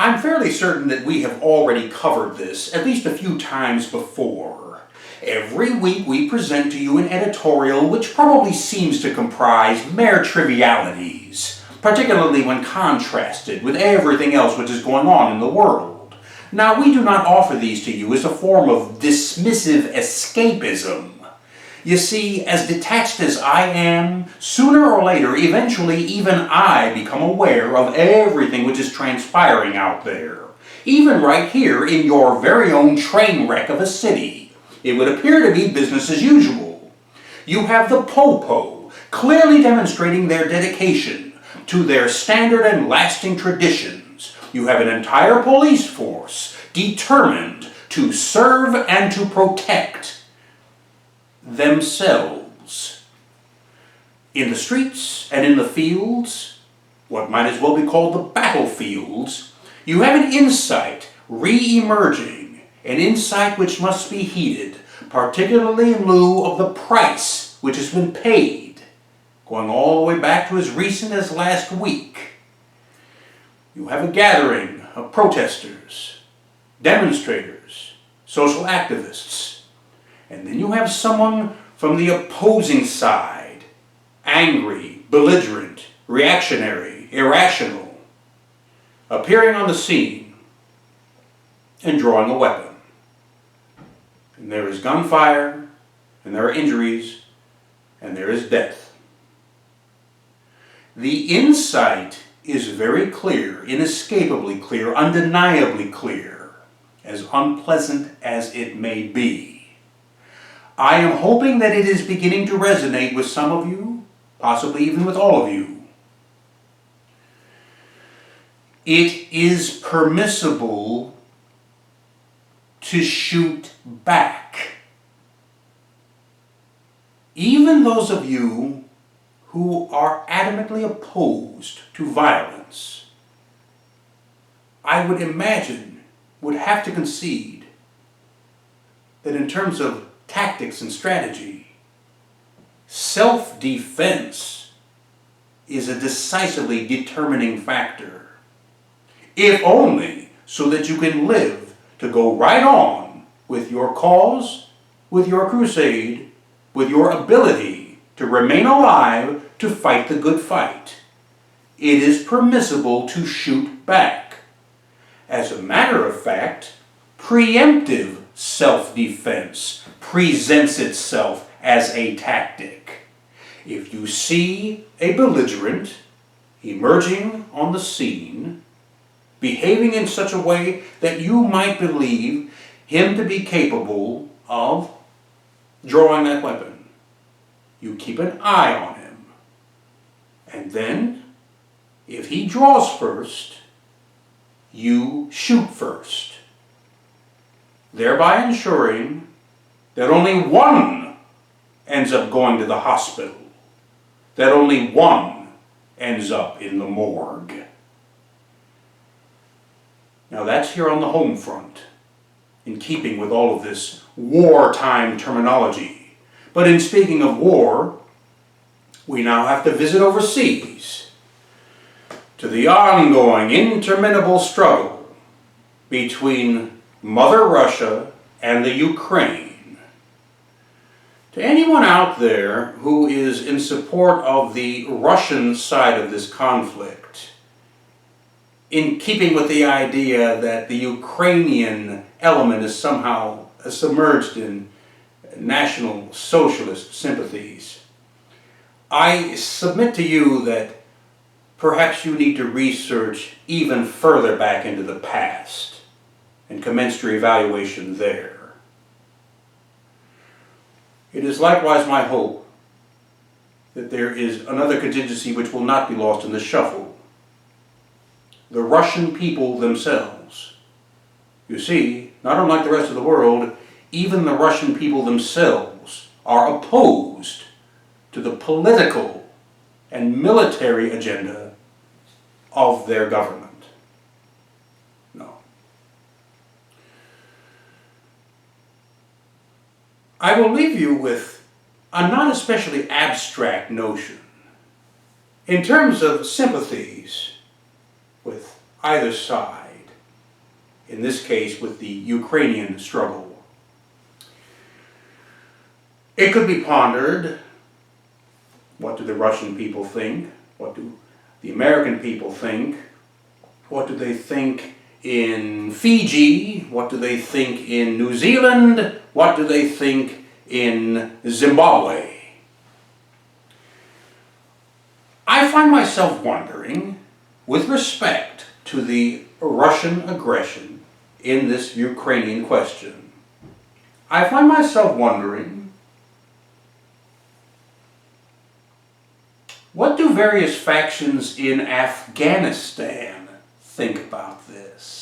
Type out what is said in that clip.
I'm fairly certain that we have already covered this at least a few times before. Every week we present to you an editorial which probably seems to comprise mere trivialities, particularly when contrasted with everything else which is going on in the world. Now, we do not offer these to you as a form of dismissive escapism. You see, as detached as I am, sooner or later, eventually even I become aware of everything which is transpiring out there. Even right here in your very own train wreck of a city. It would appear to be business as usual. You have the Popo, clearly demonstrating their dedication to their standard and lasting traditions. You have an entire police force determined to serve and to protect themselves. In the streets and in the fields, what might as well be called the battlefields, you have an insight re-emerging, an insight which must be heeded, particularly in lieu of the price which has been paid, going all the way back to as recent as last week. You have a gathering of protesters, demonstrators, social activists, and then you have someone from the opposing side, angry, belligerent, reactionary, irrational, appearing on the scene and drawing a weapon. And there is gunfire, and there are injuries, and there is death. The insight is very clear, inescapably clear, undeniably clear, as unpleasant as it may be. I am hoping that it is beginning to resonate with some of you, possibly even with all of you. It is permissible to shoot back. Even those of you who are adamantly opposed to violence, I would imagine, would have to concede that in terms of tactics and strategy, self-defense is a decisively determining factor. If only so that you can live to go right on with your cause, with your crusade, with your ability to remain alive to fight the good fight. It is permissible to shoot back. As a matter of fact, preemptive self-defense presents itself as a tactic. If you see a belligerent emerging on the scene, behaving in such a way that you might believe him to be capable of drawing that weapon, you keep an eye on him. And then, if he draws first, you shoot first, thereby ensuring that only one ends up going to the hospital, that only one ends up in the morgue. Now that's here on the home front, in keeping with all of this wartime terminology. But in speaking of war, we now have to visit overseas, to the ongoing, interminable struggle between Mother Russia and the Ukraine. To anyone out there who is in support of the Russian side of this conflict, in keeping with the idea that the Ukrainian element is somehow submerged in National Socialist sympathies, I submit to you that perhaps you need to research even further back into the past and commence your evaluation there. It is likewise my hope that there is another contingency which will not be lost in the shuffle. The Russian people themselves. You see, not unlike the rest of the world, even the Russian people themselves are opposed to the political and military agenda of their government. No. I will leave you with a not especially abstract notion. In terms of sympathies with either side, in this case with the Ukrainian struggle. It could be pondered, what do the Russian people think? What do the American people think? What do they think in Fiji? What do they think in New Zealand? What do they think in Zimbabwe? I find myself wondering, with respect to the Russian aggression in this Ukrainian question, I find myself wondering, what do various factions in Afghanistan think about this?